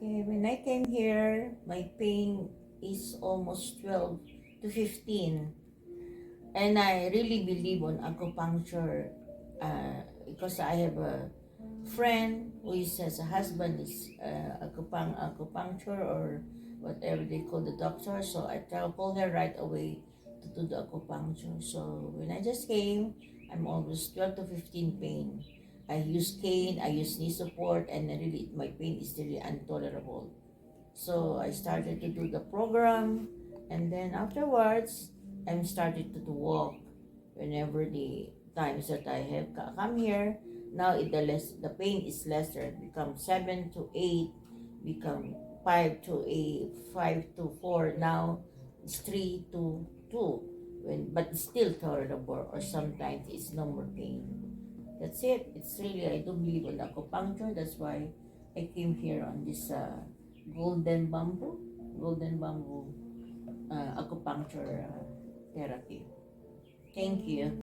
Okay, when I came here, my pain is almost 12 to 15. And I really believe on acupuncture because I have a friend who says a husband is acupuncture or whatever they call the doctor. So I called her right away to do the acupuncture. So when I just came, I'm almost 12 to 15 pain. I use cane, I use knee support, and really my pain is really intolerable. So I started to do the program, and then afterwards, I'm started to walk whenever the times that I have come here. Now the pain is lesser. It becomes 7 to 8, become 5 to 4. Now it's 3 to 2. But it's still tolerable, or sometimes it's no more pain. That's it. It's really, I do believe in acupuncture. That's why I came here on this golden bamboo acupuncture therapy. Thank you.